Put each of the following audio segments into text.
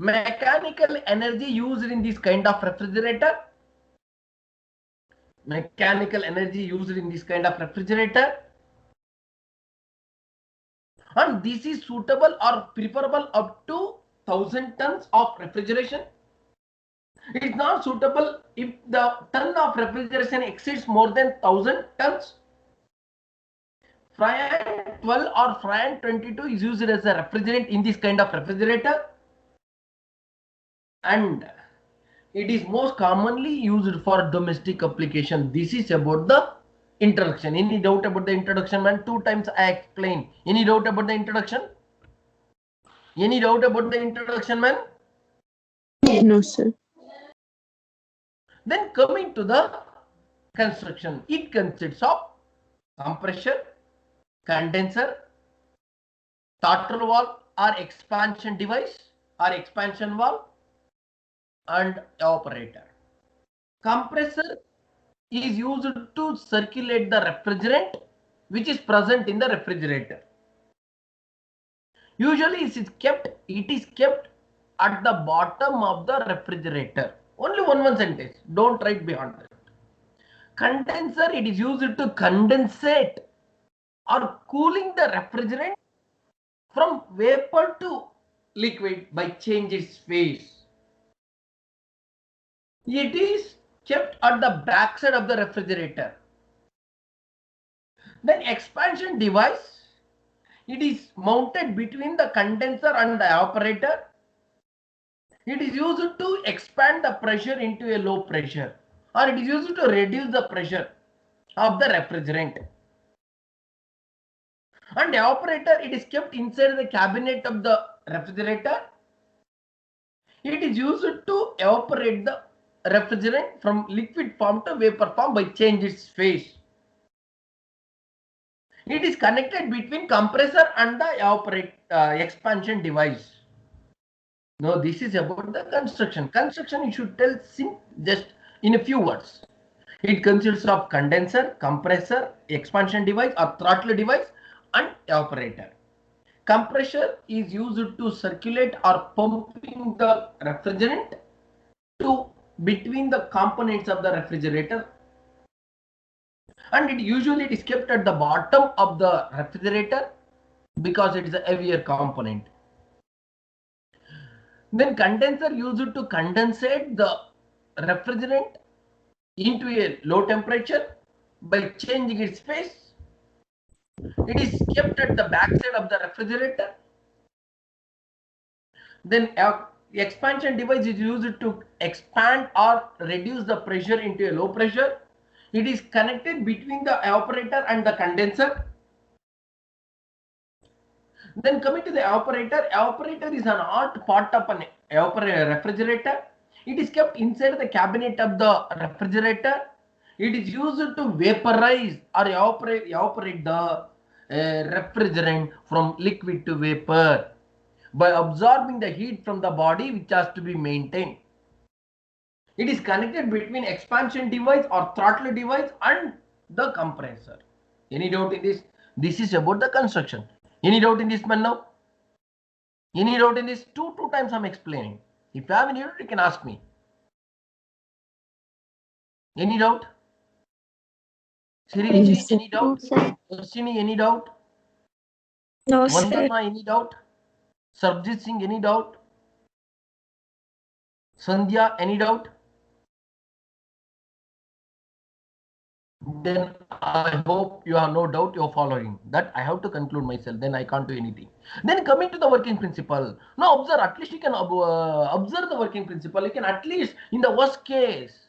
Mechanical energy used in this kind of refrigerator. Mechanical energy used in this kind of refrigerator. And this is suitable or preferable up to 1000 tons of refrigeration. It is not suitable if the ton of refrigeration exceeds more than 1000 tons. Freon 12 or Freon 22 is used as a refrigerant in this kind of refrigerator, and it is most commonly used for domestic application. This is about the introduction. Any doubt about the introduction, man? 2 times I explained. Any doubt about the introduction? Any doubt about the introduction, man? No, sir. Then coming to the construction, it consists of compressor, condenser, throttle valve or expansion device or expansion valve, and evaporator. Compressor is used to circulate the refrigerant which is present in the refrigerator. Usually it is kept at the bottom of the refrigerator. Only one sentence. Don't write beyond that. Condenser, it is used to condensate or cooling the refrigerant from vapor to liquid by change its phase. It is kept at the back side of the refrigerator. Then expansion device, it is mounted between the condenser and the evaporator. It is used to expand the pressure into a low pressure, or it is used to reduce the pressure of the refrigerant. And evaporator, it is kept inside the cabinet of the refrigerator. It is used to evaporate the refrigerant from liquid form to vapor form by change its phase. It is connected between compressor and the expansion device. No, this is about the construction. Construction, you should tell just in a few words. It consists of condenser, compressor, expansion device or throttle device, and evaporator. Compressor is used to circulate or pumping the refrigerant to between the components of the refrigerator, and it is kept at the bottom of the refrigerator because it is a heavier component. Then condenser used to condensate the refrigerant into a low temperature by changing its phase. It is kept at the backside of the refrigerator. Then expansion device is used to expand or reduce the pressure into a low pressure. It is connected between the evaporator and the condenser. Then coming to the evaporator is an odd part of an refrigerator. It is kept inside the cabinet of the refrigerator. It is used to vaporize or evaporate the refrigerant from liquid to vapor by absorbing the heat from the body which has to be maintained. It is connected between expansion device or throttle device and the compressor. Any doubt in this? This is about the construction. Any doubt in this, man? Now? Any doubt in this? Two times I'm explaining. If you have any doubt, you can ask me. Any doubt? Siriji, any doubt? Ashini, any doubt? No, sir. Vandana, any doubt? Sarabjit Singh, any doubt? Sandhya, any doubt? Then I hope you have no doubt you're following. That I have to conclude myself. Then I can't do anything. Then coming to the working principle. Now observe, at least you can observe the working principle. You can at least, in the worst case,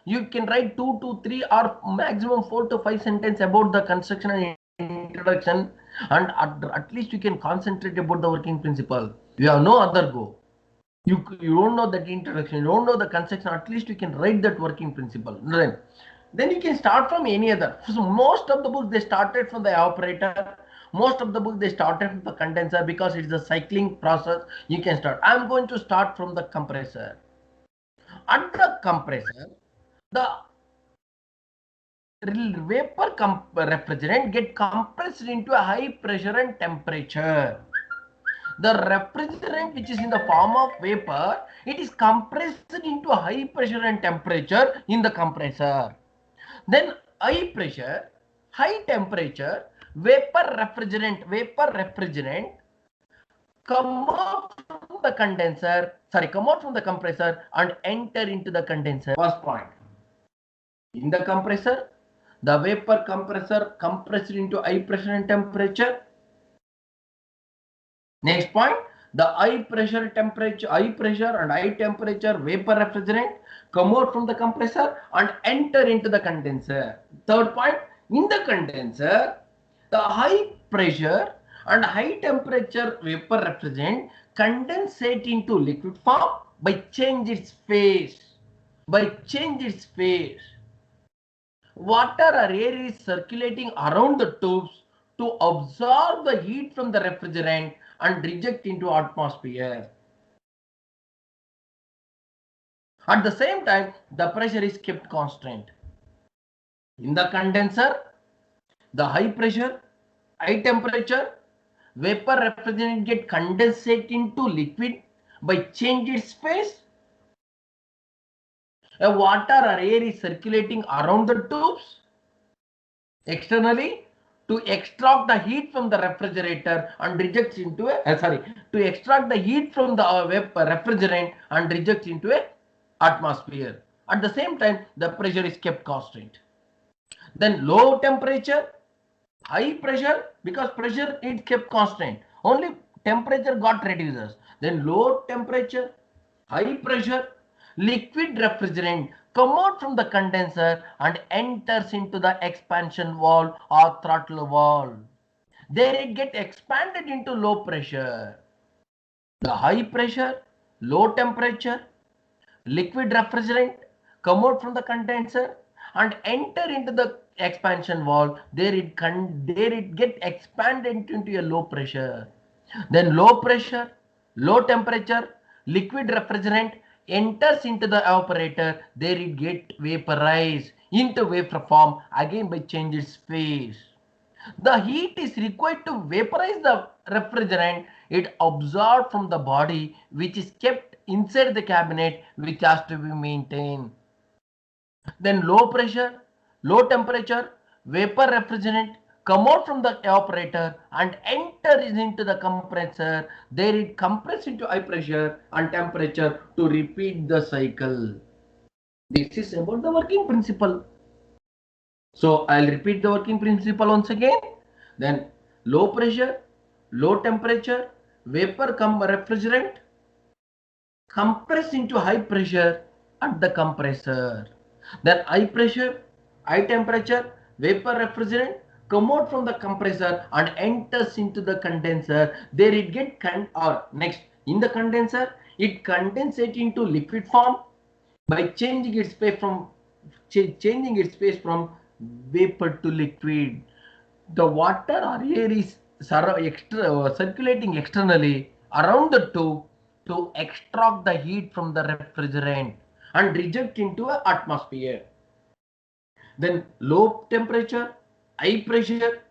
you can write 2 to 3 or maximum 4 to 5 sentences about the construction and introduction, and at least you can concentrate about the working principle. You have no other go. You don't know that introduction, you don't know the construction, at least you can write that working principle. Then you can start from any other. So most of the books they started from the evaporator. Most of the books they started from the condenser because it's a cycling process. You can start. I'm going to start from the compressor. At the compressor, the vapor refrigerant get compressed into a high pressure and temperature. The refrigerant which is in the form of vapor, it is compressed into a high pressure and temperature in the compressor. Then high pressure, high temperature, vapor refrigerant come out from the condenser, come out from the compressor and enter into the condenser. First point. In the compressor, the vapor compressor compressed into high pressure and temperature. Next point, the high pressure and high temperature vapor refrigerant come out from the compressor and enter into the condenser. Third point, in the condenser, the high pressure and high temperature vapor refrigerant condensate into liquid form by change its phase. Water or air is circulating around the tubes to absorb the heat from the refrigerant and reject into atmosphere. At the same time, the pressure is kept constant. In the condenser, the high pressure, high temperature, vapor refrigerant get condensate into liquid by change its phase. A water or air is circulating around the tubes externally to extract the heat from the refrigerator and rejects into to extract the heat from the refrigerant and rejects into a atmosphere. At the same time, the pressure is kept constant. Then low temperature, high pressure, because pressure is kept constant, only temperature got reduces. Then low temperature, high pressure, liquid refrigerant come out from the condenser and enters into the expansion valve or throttle valve. There it get expanded into low pressure. The high pressure, low temperature, liquid refrigerant come out from the condenser and enter into the expansion valve. There it get expanded into a low pressure. Then low pressure, low temperature, liquid refrigerant enters into the evaporator. There it get vaporized into vapor form again by change its phase. The heat is required to vaporize the refrigerant. It absorbed from the body, which is kept inside the cabinet, which has to be maintained. Then low pressure, low temperature, vapor refrigerant come out from the evaporator and enter into the compressor. There it compress into high pressure and temperature to repeat the cycle. This is about the working principle. So I'll repeat the working principle once again. Then low pressure, low temperature, vapor refrigerant compress into high pressure at the compressor. Then high pressure, high temperature, vapor refrigerant come out from the compressor and enters into the condenser. There it get next in the condenser it condensate into liquid form by changing its phase from vapor to liquid. The water or air is circulating externally around the tube to extract the heat from the refrigerant and reject into an atmosphere. Then low temperature, high pressure,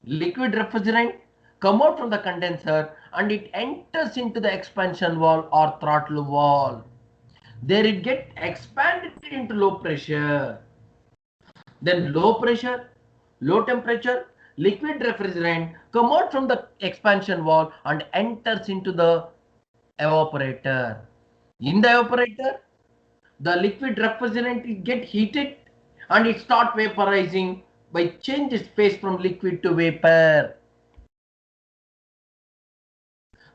liquid refrigerant come out from the condenser and it enters into the expansion valve or throttle valve. There it get expanded into low pressure. Then low pressure, low temperature, liquid refrigerant come out from the expansion valve and enters into the evaporator. In the evaporator, the liquid refrigerant get heated and it start vaporizing by change its phase from liquid to vapor.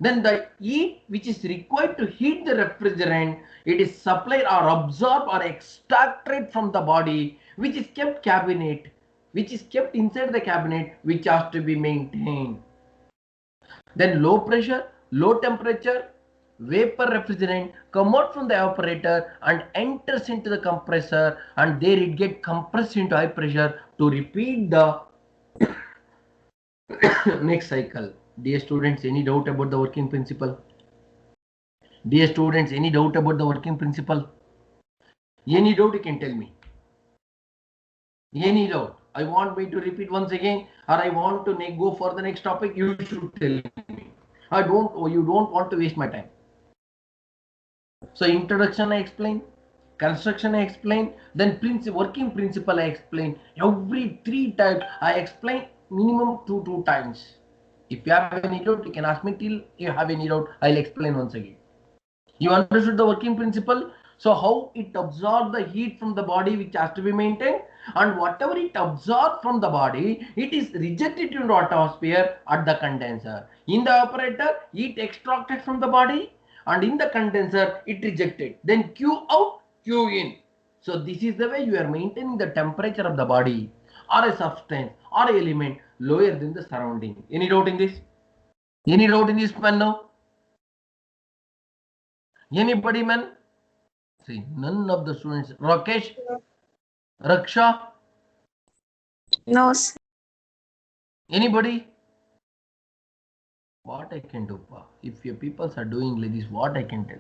Then the heat which is required to heat the refrigerant, it is supplied or absorbed or extracted from the body, which is kept inside the cabinet, which has to be maintained. Then low pressure, low temperature, vapor refrigerant come out from the evaporator and enters into the compressor, and there it get compressed into high pressure to repeat the next cycle. Dear students, any doubt about the working principle? Dear students, any doubt about the working principle? Any doubt you can tell me. Any doubt? I want me to repeat once again, or I want to go for the next topic, you should tell me. You don't want to waste my time. So introduction I explain, construction I explain, then working principle I explain. Every 3 times I explain minimum two times. If you have any doubt, you can ask me. Till you have any doubt, I'll explain once again. You understood the working principle? So how it absorbs the heat from the body which has to be maintained, and whatever it absorbs from the body, it is rejected into atmosphere at the condenser. In the evaporator, heat extracted from the body, and in the condenser, it rejected. Then Q out, Q in. So this is the way you are maintaining the temperature of the body or a substance or a element lower than the surrounding. Any doubt in this? Any doubt in this, man? Now? Anybody, man? See, none of the students. Rakesh, Raksha, No, sir. anybody? What I can do, pa? If your peoples are doing like this, what I can tell?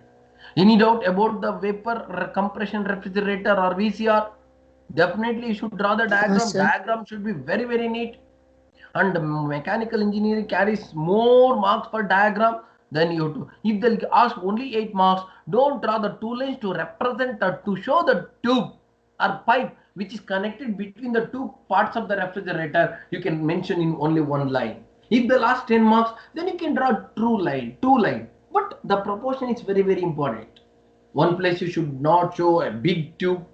Any doubt about the vapor compression refrigerator or VCR? Definitely you should draw the No, diagram. sir. Diagram should be very, very neat. And mechanical engineering carries more marks for diagram than you do. If they'll ask only 8 marks, don't draw the two lines to represent or to show the tube or pipe which is connected between the two parts of the refrigerator. You can mention in only one line. If they'll ask 10 marks, then you can draw two line. But the proportion is very, very important. One place you should not show a big tube,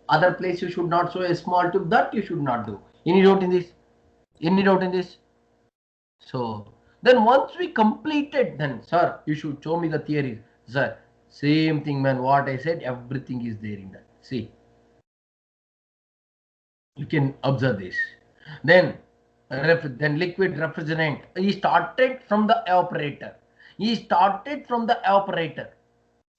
other place you should not show a small tube. That you should not do. Any doubt in this? Any doubt in this? So then once we completed, then sir, you should show me the theories. Sir, same thing, man. What I said, everything is there in that. See, you can observe this. Then liquid refrigerant. He started from the evaporator. He started from the evaporator.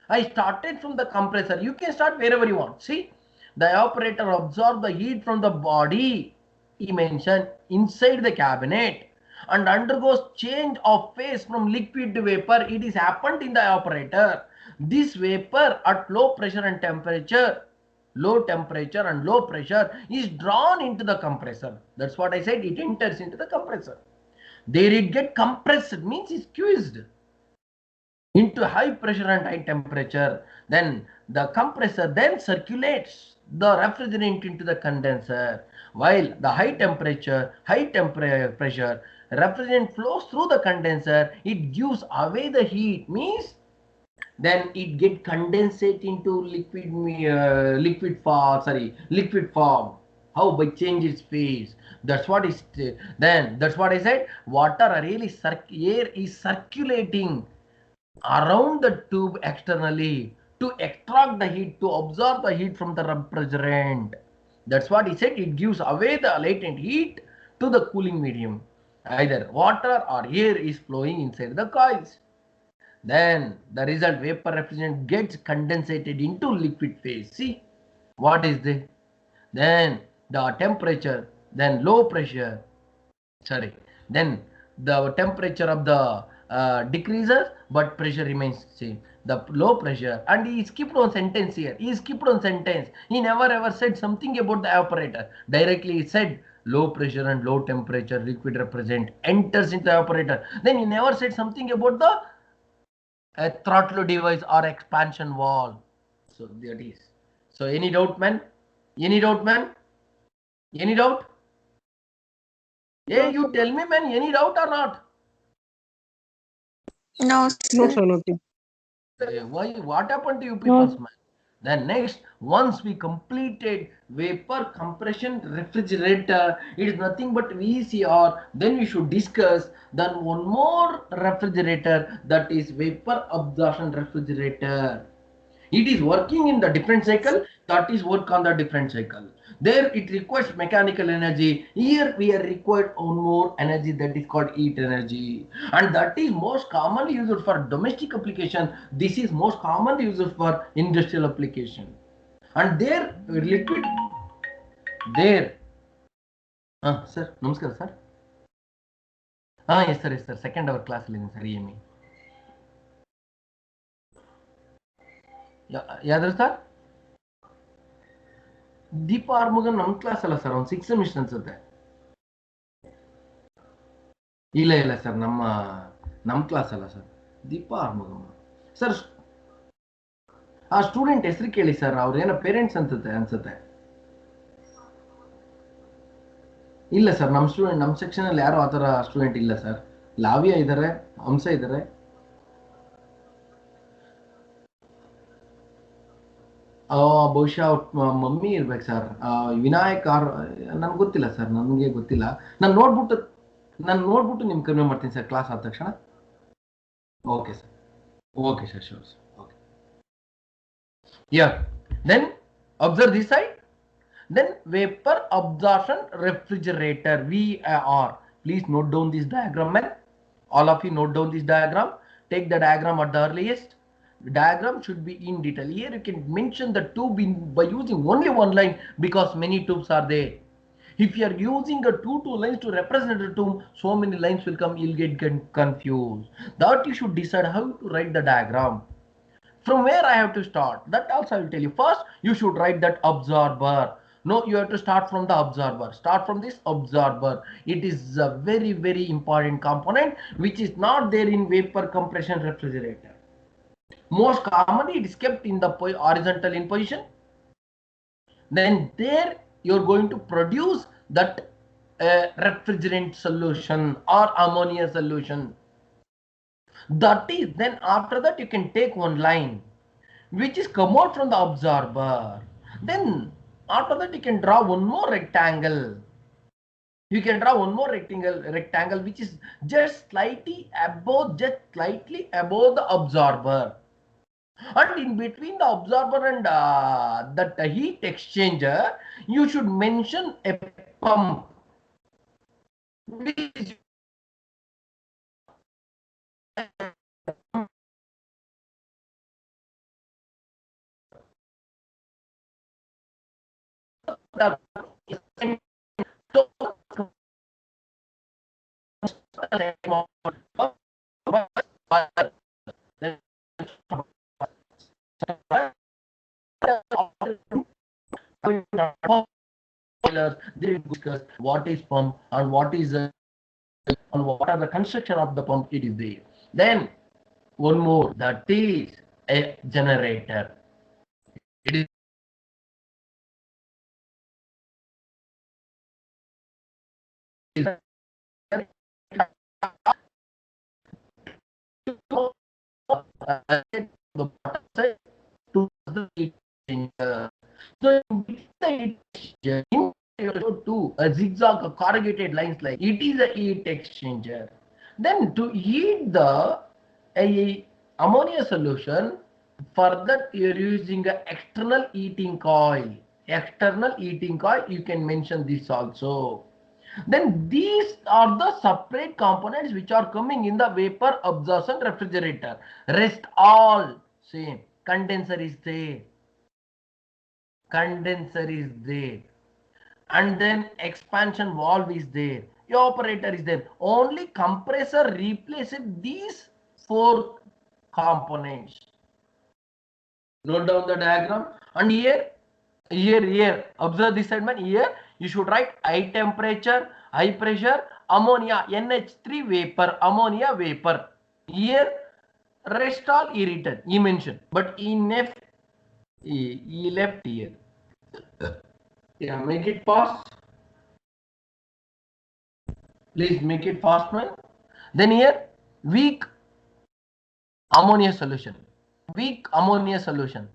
I started from the compressor. You can start wherever you want. See, the evaporator absorbs the heat from the body. He mentioned inside the cabinet and undergoes change of phase from liquid to vapor. It is happened in the evaporator. This vapor at low pressure and temperature, low temperature and low pressure is drawn into the compressor. That's what I said. It enters into the compressor. There it get compressed, means it's squeezed into high pressure and high temperature. Then the compressor then circulates the refrigerant into the condenser, while the high temperature pressure refrigerant flows through the condenser. It gives away the heat, means then it get condensate into liquid form. How? By change its phase. That's what is then that's what I said. Water are really air is circulating around the tube externally to extract the heat, to absorb the heat from the refrigerant. That's what he said. It gives away the latent heat to the cooling medium. Either water or air is flowing inside the coils. Then the result, vapor refrigerant gets condensated into liquid phase. See what is this? Then the temperature, then low pressure, then the temperature of the decreases, but pressure remains same. The low pressure, and he skipped one sentence here. He skipped one sentence. He never ever said something about the evaporator. Directly he said low pressure and low temperature liquid represent enters into the evaporator. Then he never said something about the throttle device or expansion valve. So that is. So any doubt, man? Any doubt, man? Any doubt? Hey, you tell me, man, any doubt or not? No, No, sir. sir, nothing. Why? What happened to you people, man? Then next, once we completed vapor compression refrigerator, it is nothing but VCR. Then we should discuss then one more refrigerator, that is vapor absorption refrigerator. It is working in the different cycle, that is work on the different cycle. There it requires mechanical energy. Here we are required one more energy, that is called heat energy, and that is most commonly used for domestic application. This is most commonly used for industrial application. And there liquid there sir, namaskar sir. Yes sir, second hour class sir, EME. ಯಾವ್ದು sir? ದೀಪ ಆರ್ಮುಗನ್ ನಮ್ಮ class ಅಲ್ಲ sir, ಒಂದು 6 semester ಅನ್ಸುತ್ತೆ. ಇಲ್ಲ sir, ನಮ್ಮ class ಅಲ್ಲ sir, Deepa ಆರ್ಮಗಮ್ಮ sir. ಆ student ಹೆಸರು ಕೇಳಿ ಸರ್, ಅವ್ರೇನೋ ಪೇರೆಂಟ್ಸ್ ಅನ್ಸುತ್ತೆ. ಇಲ್ಲ ಸರ್, ನಮ್ಮ ಸ್ಟೂಡೆಂಟ್, ನಮ್ಮ ಸೆಕ್ಷನ್ ಅಲ್ಲಿ ಯಾರು ಆ ಥರ ಸ್ಟೂಡೆಂಟ್ ಇಲ್ಲ ಸರ್. ಲಾವಿಯಾ ಇದ್ದಾರೆ, ಹಂಸ ಇದ್ದಾರೆ. ಬಹುಶಃ ಮಮ್ಮಿ ಇರ್ಬೇಕು ಸರ್. ವಿನಾಯಕ್ ನನ್ಗೆ ಗೊತ್ತಿಲ್ಲ ಸರ್, ನನಗೆ ಗೊತ್ತಿಲ್ಲ. ನಾನು ನೋಡ್ಬಿಟ್ಟು ನಿಮ್ಗೆ ಕನ್ವೆ ಮಾಡ್ತೀನಿ ಸರ್ ಕ್ಲಾಸ್ ಆದ ತಕ್ಷಣ. Okay sir, okay sir, sure sir. Okay, yeah. Then observe this side. Then vapor absorption refrigerator, VAR. Please note down this diagram, man. All of you note down this diagram. Take the diagram at the earliest. The diagram should be in detail. Here you can mention the tube by using only one line, because many tubes are there. If you are using a two lines to represent a tube, so many lines will come, you'll get confused. That you should decide how to write the diagram. From where I have to start, that also I will tell you. First, you should write that absorber. No, you have to start from the absorber. Start from this absorber. It is a very, very important component which is not there in vapor compression refrigerator. Most commonly, it is kept in the horizontal in position. Then there you're going to produce that refrigerant solution or ammonia solution. That is, then after that you can take one line which is come out from the absorber. Then after that you can draw one more rectangle. You can draw one more rectangle which is just slightly above the absorber. And in between the absorber and that heat exchanger, you should mention a pump. Which they discuss what is pump and what is and what are the construction of the pump. It is there. Then one more, that is a generator. It is the to the heat exchanger. So to a zigzag corrugated lines, like it is a heat exchanger. Then to heat the ammonia solution, for that you are using a external heating coil. External heating coil, you can mention this also. Then these are the separate components which are coming in the vapor absorption refrigerator. Rest all same. Condenser is there. Condenser is there. And then expansion valve is there. Evaporator is there. Only compressor replaces these four components. Note down the diagram. And here, observe this side, man. Here you should write high temperature, high pressure, ammonia, NH3 vapor, ammonia vapor. Here rest all he written, he mentioned, but he left here. Yeah, make it fast. Please make it fast, man. Then here weak ammonia solution. Weak ammonia solution.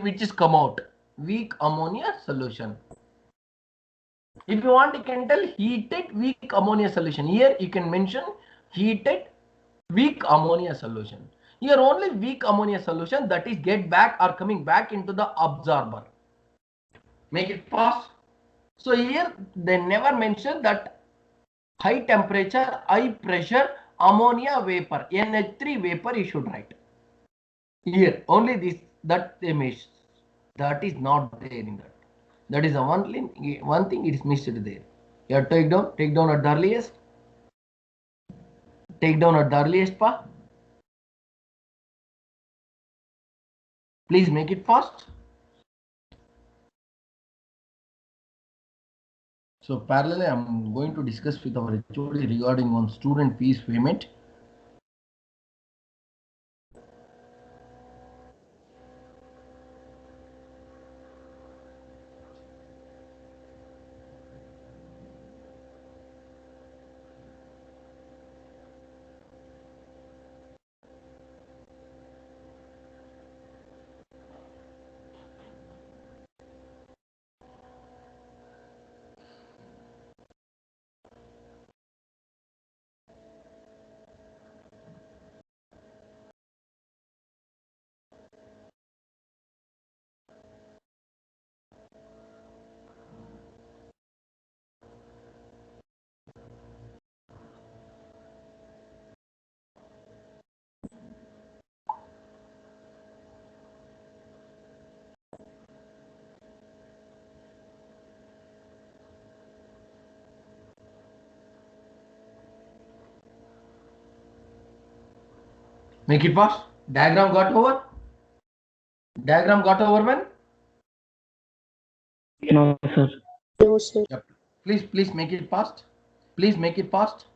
Which is come out. Weak ammonia solution. If you want, you can tell heated weak ammonia solution. Here you can mention heated weak ammonia solution. Here only weak ammonia solution, that is get back or coming back into the absorber. Make it fast. So here they never mention that high temperature, high pressure, ammonia vapor, NH3 vapor you should write. Here only this, that they miss. That is not there in that. That is the one thing it is missed there. You have to take down at the earliest. Take down at the earliest, pa. Please make it fast. So parallelly, I'm going to discuss with our HOD regarding on student fees payment. Make it fast. Diagram got over? Diagram got over when? No, sir. No, sir. Yep. Please make it fast. Please make it fast.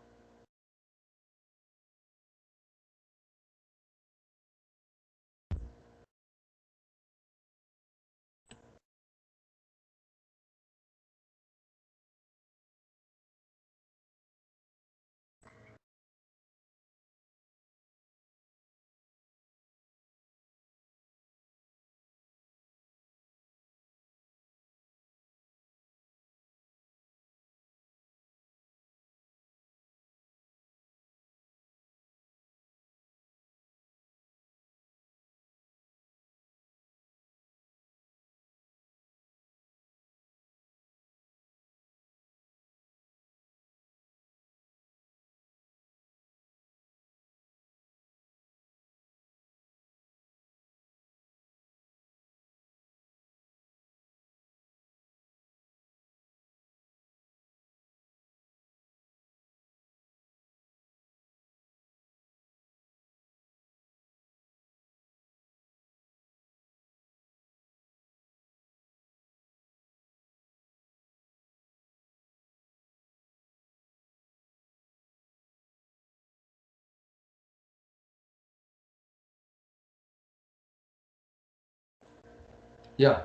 Yeah.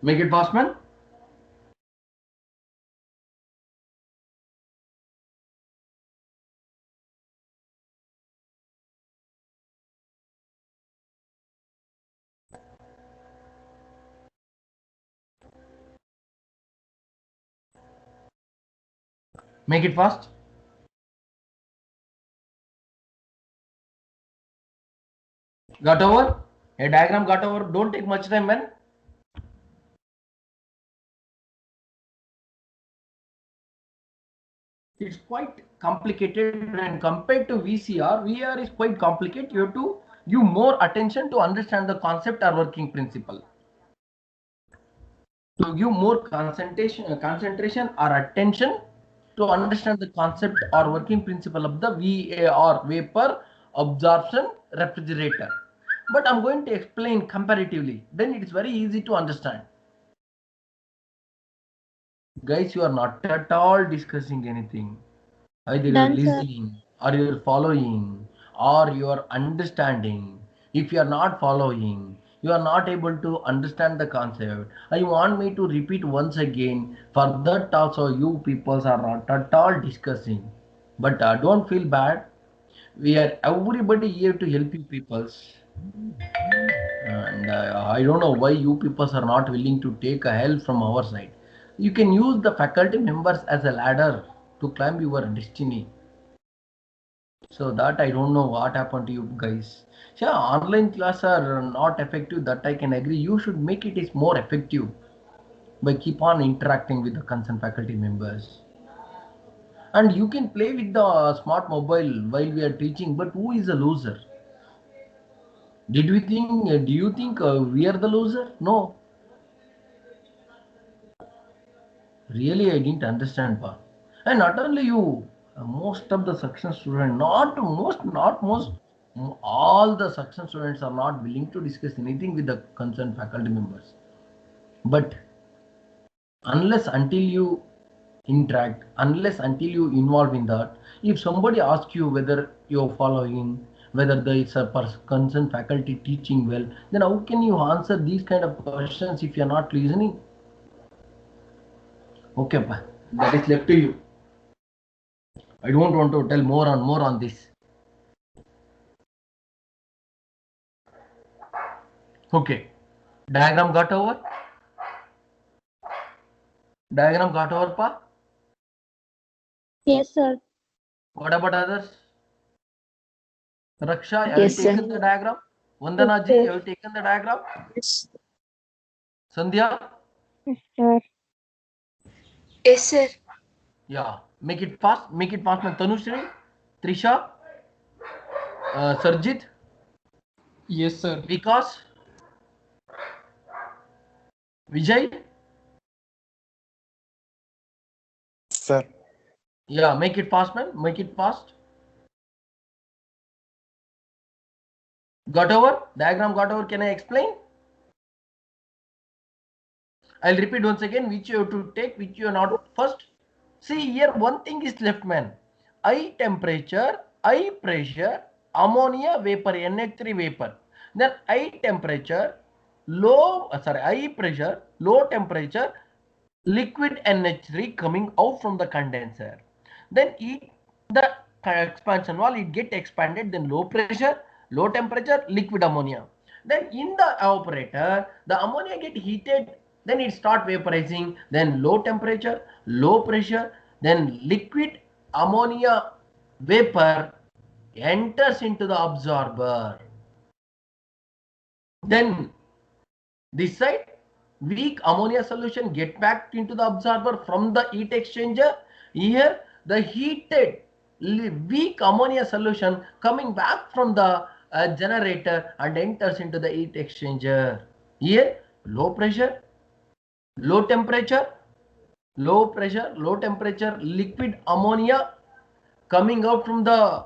Make it fast, man. Make it fast. Got over? A diagram got over. Don't take much time, man. It's quite complicated, and compared to VCR, VR is quite complicated. You have to give more attention to understand the concept or working principle. To give more concentration or attention to understand the concept or working principle of the VAR, vapor absorption refrigerator. But I'm going to explain comparatively. Then it is very easy to understand. Guys, you are not at all discussing anything. Either you're Done, sir. listening, or you're following, or you're understanding. If you are not following, you are not able to understand the concept. I want me to repeat once again. For that also, you peoples are not at all discussing. But don't feel bad. We are everybody here to help you peoples. And I don't know why you peoples are not willing to take a help from our side. You can use the faculty members as a ladder to climb your destiny. So that I don't know what happened to you guys. Yeah, online class are not effective. That I can agree. You should make it is more effective by keep on interacting with the concerned faculty members. And you can play with the smart mobile while we are teaching. But who is a loser? Did we think? Do you think we are the loser? No. Really, I didn't understand, pa. And not only you, most of the section students, not most, all the section students are not willing to discuss anything with the concerned faculty members. But unless until you interact unless until you involve in that. If somebody asks you whether you're following, whether there is a concerned faculty teaching well, then how can you answer these kind of questions if you're not listening? Okay, that is left to you. I don't want to tell more on this. Okay, diagram got over? Diagram got over, pa? Yes, sir. What about others? Raksha, have you Yes, sir. taken the diagram? Vandana ji, have you taken the diagram? Yes, Sandhya? sir. Yes, sir. Yeah, make it fast, man. Tanushree, Trisha, Sarjit, Yes, sir. Vikas, Vijay. Sir. Yeah, make it fast, man. Make it fast. Got over? Diagram got over. Can I explain? I'll repeat once again which you have to take, which you are not. First, see here one thing is left, man. High temperature, high pressure, ammonia vapor, NH3 vapor. Then high temperature, high pressure, low temperature, liquid NH3 coming out from the condenser. Then the expansion wall, it get expanded, then low pressure, low temperature, liquid ammonia. Then in the evaporator, the ammonia get heated, then it start vaporizing, then low temperature, low pressure, then liquid ammonia vapor enters into the absorber. Then this side, weak ammonia solution get back into the absorber from the heat exchanger. Here the heated weak ammonia solution coming back from the generator and enters into the heat exchanger. Here low pressure, low temperature, low pressure, low temperature liquid ammonia coming out from the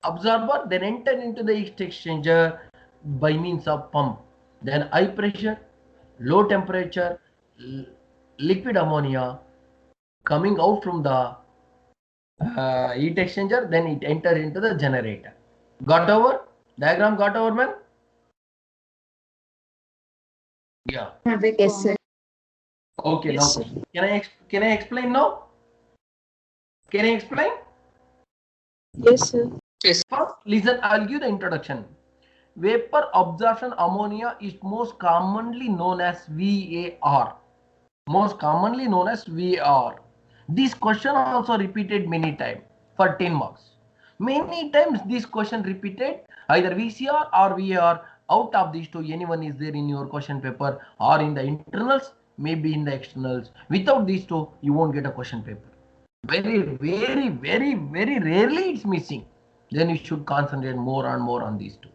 absorber, then enter into the heat exchanger by means of pump. Then high pressure, low temperature, liquid ammonia coming out from the heat exchanger, then it enter into the generator. Got over? Diagram got over, man? Yeah. Yes, sir. Okay, Yes, now sir. can I explain now? Can I explain? Yes, sir. First, listen, I'll give the introduction. Vapor absorption ammonia is most commonly known as VAR. Most commonly known as VAR. This question also repeated many times for 10 marks. Many times this question repeated, either VCR or VAR. Out of these two, anyone is there in your question paper or in the internals, maybe in the externals. Without these two, you won't get a question paper. Very rarely it's missing. Then you should concentrate more and more on these two.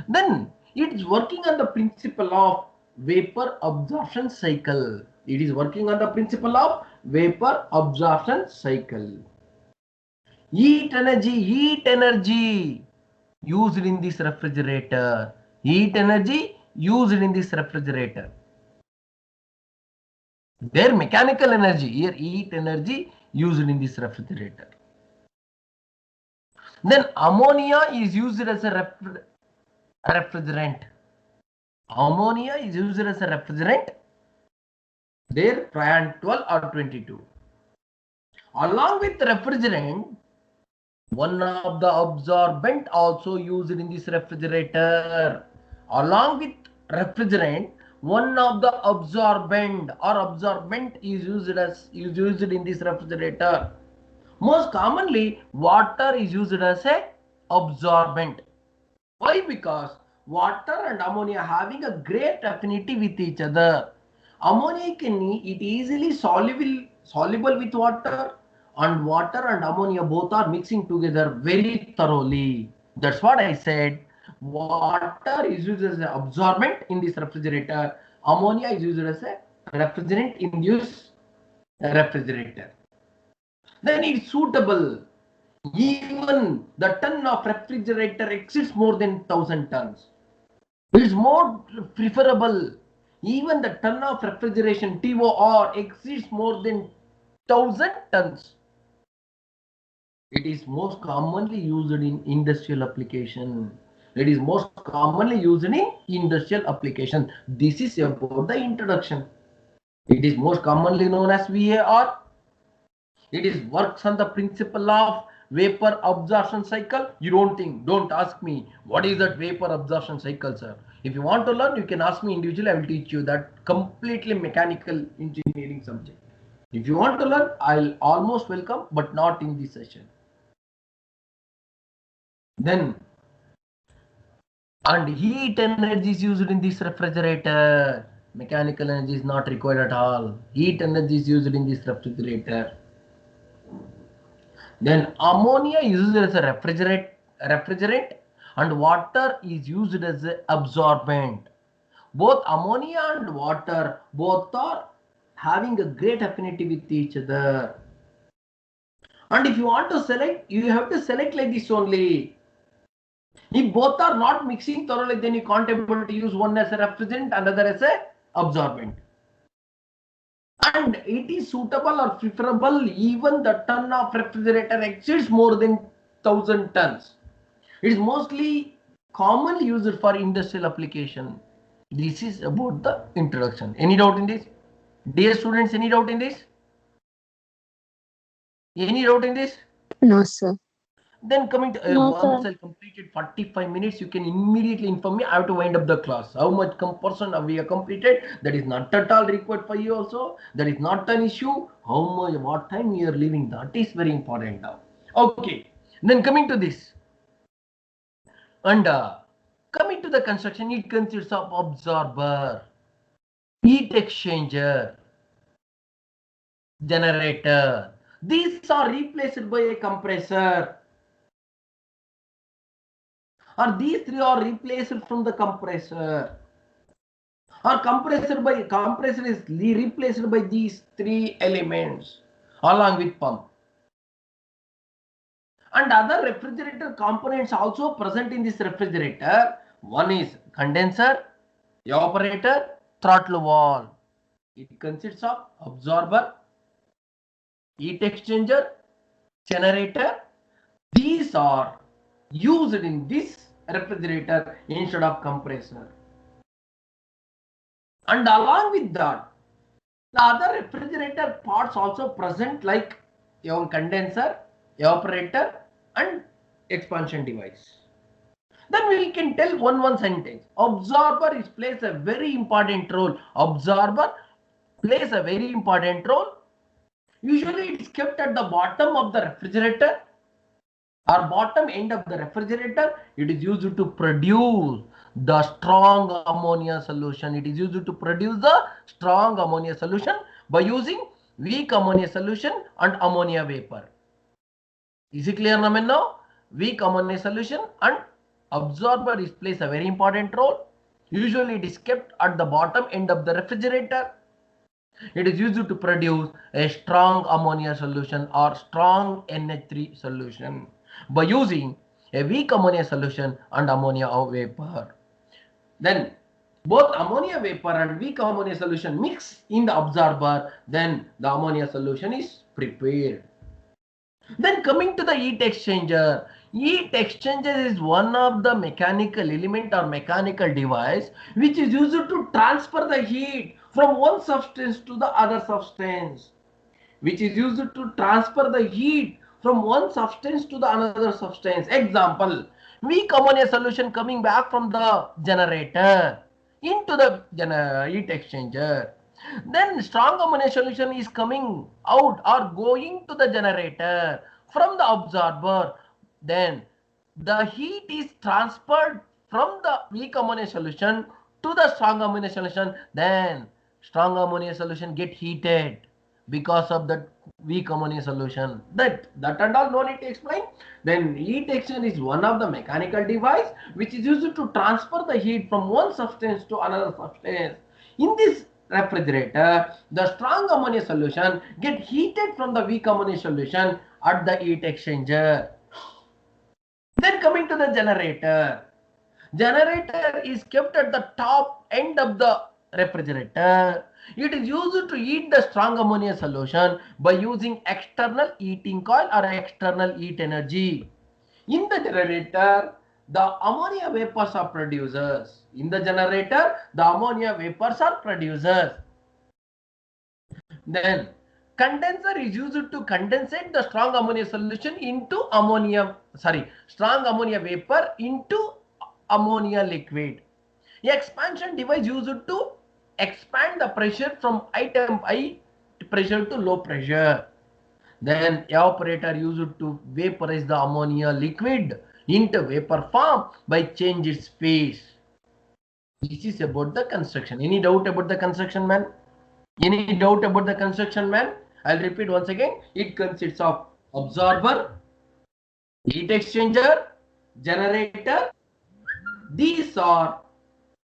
Then it is working on the principle of vapor absorption cycle. It is working on the principle of vapor absorption cycle. Heat energy used in this refrigerator. Heat energy used in this refrigerator. Their mechanical energy, here heat energy used in this refrigerator. Then ammonia is used as a refrigerant. Ammonia is used as a refrigerant. There, try 12 or 22. Along with refrigerant, one of the absorbent also used in this refrigerator. Along with refrigerant, one of the absorbent is used in this refrigerator. Most commonly, water is used as a absorbent. Why? Because water and ammonia having a great affinity with each other. Ammonia it easily soluble with water, and water and ammonia both are mixing together very thoroughly. That's what I said. Water is used as an absorbent in this refrigerator. Ammonia is used as a refrigerant in this refrigerator. Then it's suitable. Even the ton of refrigerator exceeds more than 1000 tons. It's more preferable. Even the ton of refrigeration TOR exceeds more than 1000 tons. It is most commonly used in industrial application. It is most commonly used in industrial application. This is about the introduction. It is most commonly known as VAR. It is works on the principle of vapor absorption cycle. You don't ask me what is that vapor absorption cycle, sir. If you want to learn, you can ask me individually. I will teach you that completely mechanical engineering subject. If you want to learn, I'll almost welcome, but not in this session. Then, and heat energy is used in this refrigerator. Mechanical energy is not required at all. Heat energy is used in this refrigerator. Then ammonia is used as a refrigerant and water is used as an absorbent. Both ammonia and water both are having a great affinity with each other. And if you want to select, you have to select like this only. If both are not mixing thoroughly, then you can't able to use one as a refrigerant, another as a absorbent. And it is suitable or preferable even the ton of refrigerator exceeds more than 1000 tons. It is mostly commonly used for industrial application. This is about the introduction. Any doubt in this? Dear students, any doubt in this? Any doubt in this? No, sir. Then coming to No, once sir. I completed 45 minutes, you can immediately inform me. I have to wind up the class. How much percent we have completed? That is not at all required for you also. That is not an issue. How much, what time you are leaving? That is very important now. Okay. Then coming to this. And coming to the construction, it consists of absorber, heat exchanger, generator. These are replaced by a compressor. Or these three are replaced from the compressor. Or compressor is replaced by these three elements along with pump. And other refrigerator components also present in this refrigerator. One is condenser, evaporator, throttle valve. It consists of absorber, heat exchanger, generator. These are used in this refrigerator instead of compressor. And along with that, the other refrigerator parts also present like your condenser, evaporator and expansion device. Then we can tell one sentence. Absorber plays a very important role. Absorber plays a very important role. Usually it's kept at the bottom of the refrigerator or bottom end of the refrigerator. It is used to produce the strong ammonia solution. It is used to produce the strong ammonia solution by using weak ammonia solution and ammonia vapor. Is it clear now? Weak ammonia solution and absorber plays a very important role. Usually it is kept at the bottom end of the refrigerator. It is used to produce a strong ammonia solution or strong NH3 solution by using a weak ammonia solution and ammonia vapor. Then both ammonia vapor and weak ammonia solution mix in the absorber, then the ammonia solution is prepared. Then coming to the heat exchanger. Heat exchanger is one of the mechanical element or mechanical device which is used to transfer the heat from one substance to the other substance. Which is used to transfer the heat from one substance to the another substance. Example, weak ammonia solution coming back from the generator into the heat exchanger. Then strong ammonia solution is coming out or going to the generator from the absorber. Then the heat is transferred from the weak ammonia solution to the strong ammonia solution. Then strong ammonia solution get heated because of that weak ammonia solution. That and all no need to explain. Then heat exchanger is one of the mechanical device which is used to transfer the heat from one substance to another substance. In this refrigerator, the strong ammonia solution get heated from the weak ammonia solution at the heat exchanger. Then coming to the generator. Generator is kept at the top end of the refrigerator. It is used to heat the strong ammonia solution by using external heating coil or external heat energy. In the generator, the ammonia vapors are producers. In the generator, the ammonia vapors are producers. Then condenser is used to condensate the strong ammonia solution into strong ammonia vapor into ammonia liquid. Expansion device used to expand the pressure from high pressure to low pressure. Then evaporator used to vaporize the ammonia liquid into vapor form by change its phase. This is about the construction. Any doubt about the construction, man? Any doubt about the construction, man? I'll repeat once again. It consists of absorber, heat exchanger, generator. These are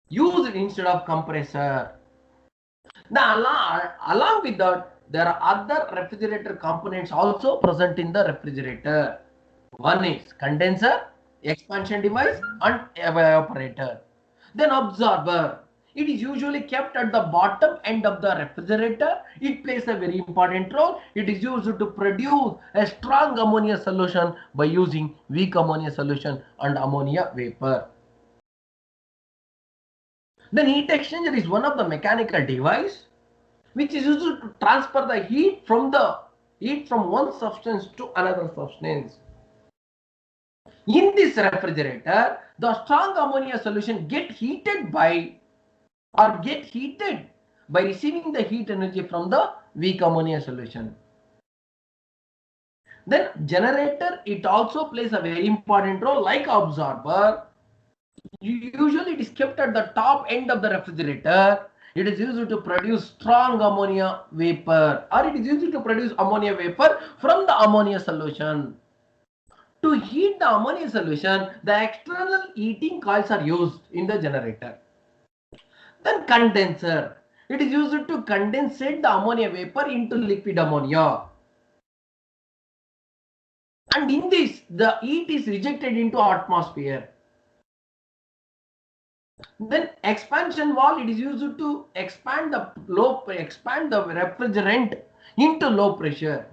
used instead of compressor. Along with that, there are other refrigerator components also present in the refrigerator. One is condenser, expansion device, and evaporator. Then absorber. It is usually kept at the bottom end of the refrigerator. It plays a very important role. It is used to produce a strong ammonia solution by using weak ammonia solution and ammonia vapor. Then heat exchanger is one of the mechanical device which is used to transfer the heat from one substance to another substance. In this refrigerator, the strong ammonia solution get heated by receiving the heat energy from the weak ammonia solution. Then generator, it also plays a very important role like absorber. Usually it is kept at the top end of the refrigerator. It is used to produce strong ammonia vapor, or it is used to produce ammonia vapor from the ammonia solution. To heat the ammonia solution, the external heating coils are used in the generator. Then condenser. It is used to condensate the ammonia vapor into liquid ammonia. And in this, the heat is rejected into atmosphere. Then expansion valve, it is used to expand the refrigerant into low pressure.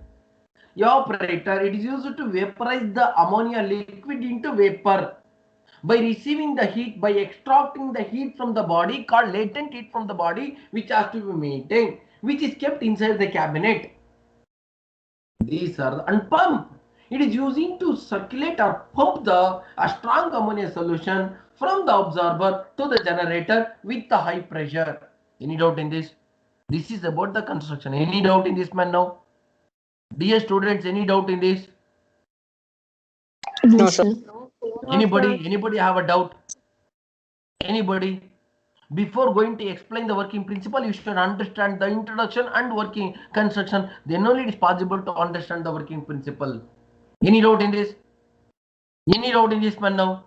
Evaporator, it is used to vaporize the ammonia liquid into vapor by receiving the heat, by extracting the heat from the body called latent heat from the body, which has to be maintained, which is kept inside the cabinet. These are the, and pump. It is using to circulate or pump a strong ammonia solution from the absorber to the generator with the high pressure. Any doubt in this? This is about the construction. Any doubt in this, man? Now, dear students, any doubt in this? No, sir. Anybody have a doubt? Anybody? Before going to explain the working principle, you should understand the introduction and working construction. Then only it is possible to understand the working principle. Any doubt in this? Any doubt in this, man? Now?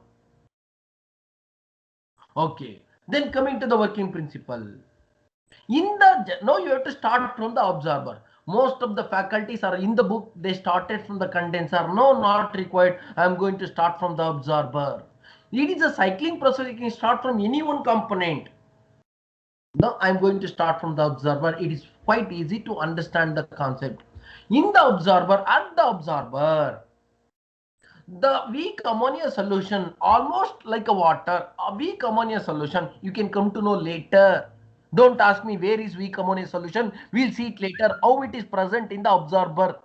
Okay. Then coming to the working principle. Now you have to start from the absorber. Most of the faculties are in the book, they started from the condenser. No, not required. I am going to start from the absorber. It is a cycling process. You can start from any one component. Now I am going to start from the absorber. It is quite easy to understand the concept. In the absorber, at the absorber, the weak ammonia solution, almost like a water, a weak ammonia solution, you can come to know later. Don't ask me where is weak ammonia solution. We'll see it later how it is present in the absorber.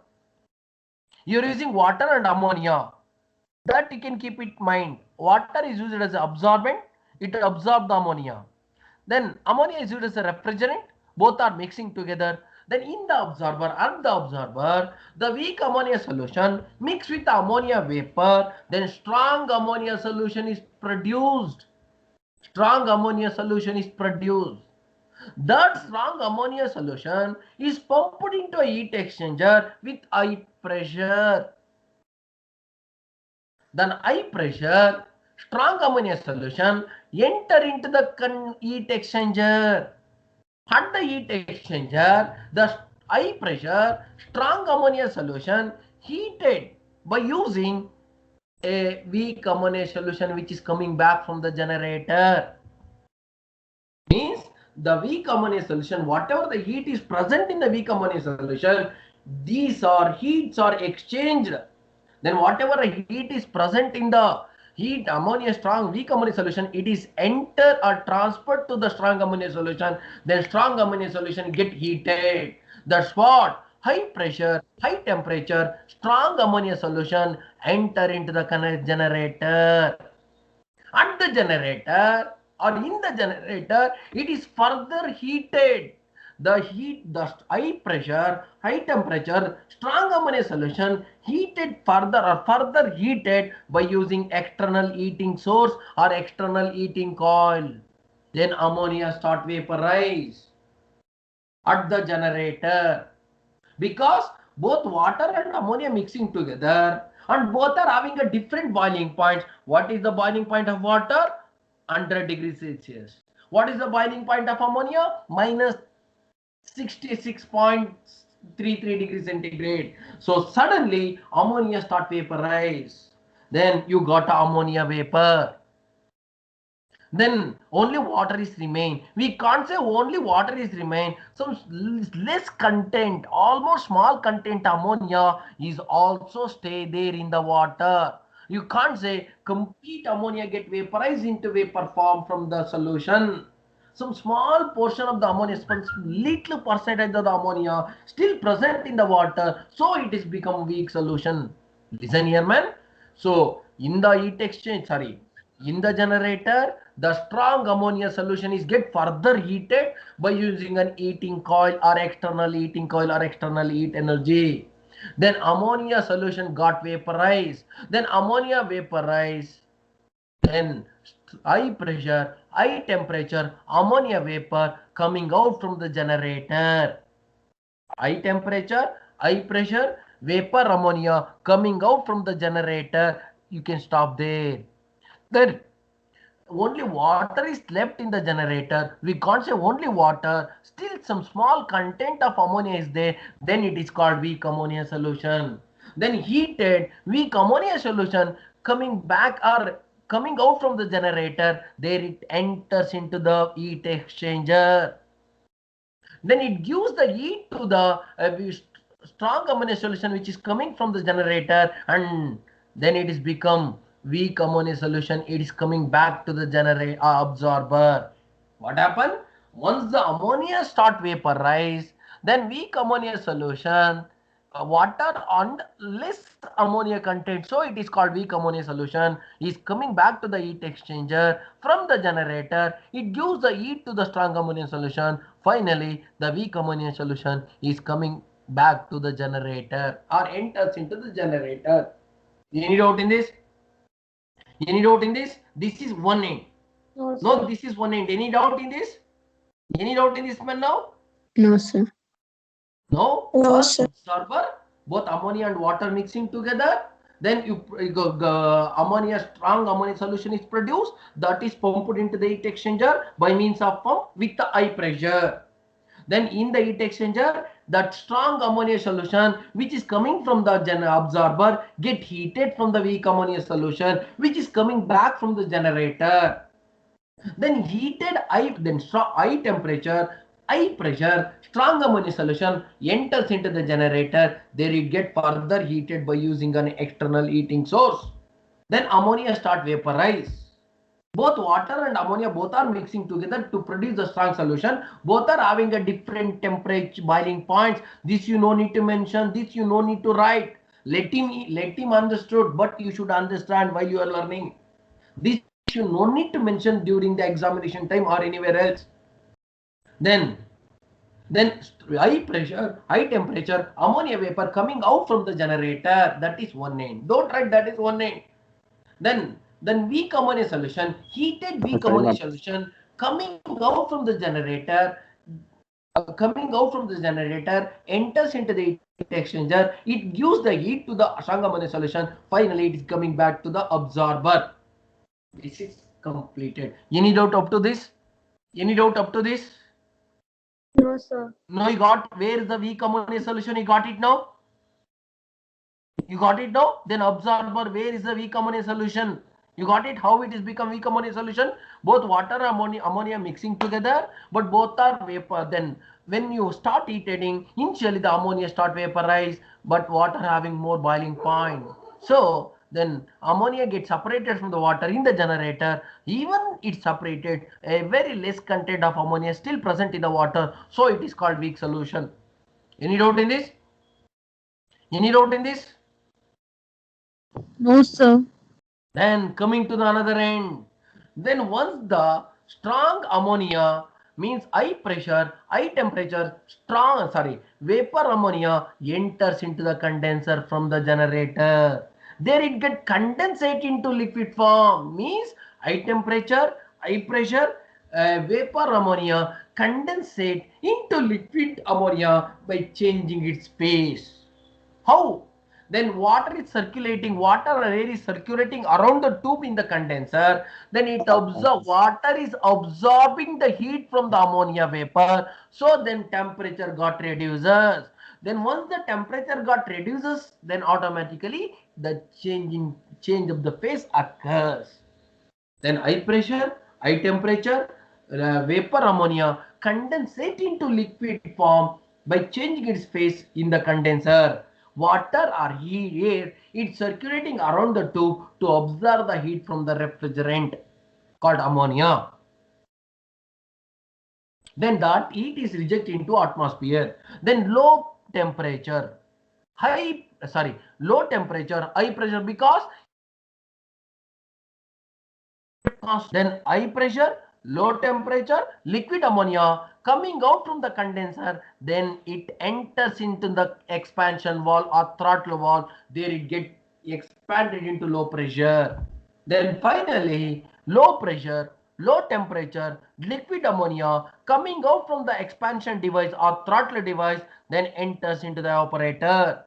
You're using water and ammonia. That you can keep it in mind. Water is used as an absorbent. It absorbs the ammonia. Then ammonia is used as a refrigerant. Both are mixing together. Then in the absorber, at the absorber, the weak ammonia solution mixed with the ammonia vapor. Then strong ammonia solution is produced. Strong ammonia solution is produced. That strong ammonia solution is pumped into a heat exchanger with high pressure. Then high pressure, strong ammonia solution enter into the heat exchanger. At the heat exchanger, the high pressure, strong ammonia solution heated by using a weak ammonia solution which is coming back from the generator. Means the weak ammonia solution, whatever the heat is present in the weak ammonia solution, these are heats are exchanged. Then whatever heat is present in the heat ammonia strong weak ammonia solution, it is enter or transferred to the strong ammonia solution. Then strong ammonia solution get heated. That's what high pressure, high temperature, strong ammonia solution enter into the generator. At the generator or in the generator, it is further heated. The high pressure, high temperature, strong ammonia solution heated further or further heated by using external heating source or external heating coil. Then ammonia start vaporize at the generator, because both water and ammonia mixing together and both are having a different boiling point. What is the boiling point of water? 100 degrees Celsius. What is the boiling point of ammonia? Minus 66.33 degrees centigrade. So suddenly ammonia start vaporize. Then you got ammonia vapor. Then only water is remain. We can't say only water is remain. Some less content, almost small content ammonia is also stay there in the water. You can't say complete ammonia get vaporized into vapor form from the solution. Some small portion of the ammonia, some little percentage of the ammonia still present in the water, so it is become weak solution. Listen here, man. So in the heat exchange, in the generator, the strong ammonia solution is get further heated by using an heating coil or external heating coil or external heat energy. Then ammonia solution got vaporized. Then ammonia vaporized. Then high pressure, high temperature ammonia vapor coming out from the generator. High temperature, high pressure, vapor ammonia coming out from the generator. You can stop there. Then only water is left in the generator. We can't say only water. Still some small content of ammonia is there. Then it is called weak ammonia solution. Then heated weak ammonia solution coming back or coming out from the generator. There it enters into the heat exchanger. Then it gives the heat to the strong ammonia solution which is coming from the generator, and then it is become weak ammonia solution. It is coming back to the generator absorber. What happened? Once the ammonia start vaporize, then weak ammonia solution, water and less ammonia content, so it is called weak ammonia solution, is coming back to the heat exchanger from the generator. It gives the heat to the strong ammonia solution. Finally the weak ammonia solution is coming back to the generator or enters into the generator. Any doubt in this? Any doubt in this? This is one end. No, this is one end. Any doubt in this? Any doubt in this man now? No, sir. No? No, First sir. absorber, both ammonia and water mixing together. Then ammonia, strong ammonia solution is produced. That is pumped into the heat exchanger by means of pump with the high pressure. Then in the heat exchanger, that strong ammonia solution which is coming from the absorber get heated from the weak ammonia solution which is coming back from the generator. Then heated high temperature, high pressure, strong ammonia solution enters into the generator. There it get further heated by using an external heating source. Then ammonia start vaporize. Both water and ammonia both are mixing together to produce the strong solution. Both are having a different temperature boiling points. This you no need to mention. This you no need to write. Let him understood, but you should understand while you are learning. This you no need to mention during the examination time or anywhere else. Then high pressure, high temperature, ammonia vapor coming out from the generator. That is one end. Don't write that is one end. Then weak ammonia solution, heated weak ammonia solution coming out from the generator. Enters into the heat exchanger. It gives the heat to the strong ammonia solution. Finally, it is coming back to the absorber. This is completed. Any doubt up to this? Any doubt up to this? No, sir. No, you got where is the weak ammonia solution? You got it now? You got it now? Then absorber, where is the weak ammonia solution? You got it? How it is become weak ammonia solution? Both water and ammonia mixing together, but both are vapor. Then when you start heating, initially the ammonia start vaporize, but water having more boiling point. So then ammonia gets separated from the water in the generator. Even it's separated, a very less content of ammonia still present in the water. So it is called weak solution. Any doubt in this? Any doubt in this? No, sir. Then coming to the another end, then once the strong ammonia means high pressure, high temperature, vapor ammonia enters into the condenser from the generator. There it get condensate into liquid form, means high temperature, high pressure, vapor ammonia condensate into liquid ammonia by changing its phase. How? Then water is circulating, water or air is circulating around the tube in the condenser. Then water is absorbing the heat from the ammonia vapor. So then temperature got reduces. Then once the temperature got reduces, then automatically the change of the phase occurs. Then high pressure, high temperature, vapor ammonia condensate into liquid form by changing its phase in the condenser. Water or air, it's circulating around the tube to absorb the heat from the refrigerant called ammonia. Then that heat is rejected into atmosphere. Then low temperature, low temperature, high pressure, because then high pressure, low temperature, liquid ammonia coming out from the condenser, then it enters into the expansion valve or throttle valve. There it get expanded into low pressure. Then finally low pressure, low temperature, liquid ammonia coming out from the expansion device or throttle device, then enters into the evaporator.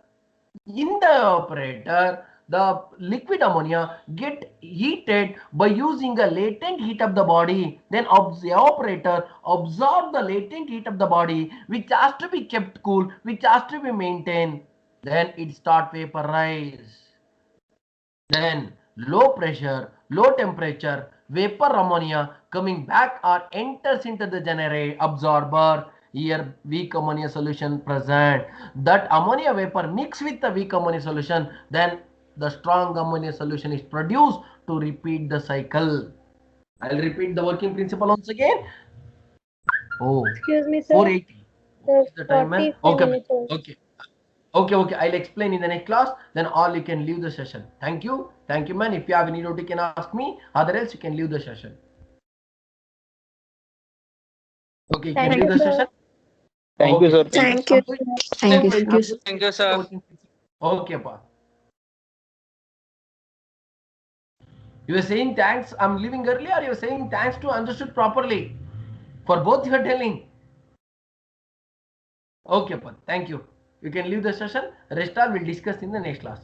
In the evaporator, the liquid ammonia get heated by using a latent heat of the body. Then the evaporator absorb the latent heat of the body, which has to be kept cool, which has to be maintained. Then it start vaporize. Then low pressure, low temperature, vapor ammonia coming back or enters into the generator absorber. Here weak ammonia solution present. That ammonia vapor mix with the weak ammonia solution, then the strong ammonia solution is produced to repeat the cycle. I'll repeat the working principle once again. Oh, Excuse me, sir. 480 Sir, is the time, man. 45 Okay, minutes. okay. Okay, I'll explain in the next class. Then all you can leave the session. Thank you, man. If you have any doubt, you can ask me. Other else, you can leave the session. Okay, you can Thank leave the you, session. Thank you, Okay, sir. then Thank you. Thank you, sir. Thank you, sir. Okay, pa. You were saying thanks. I'm leaving early, or you were saying thanks to understood properly. For both, you are telling. Okay, pa. Thank you. You can leave the session. Rest all will discuss in the next class.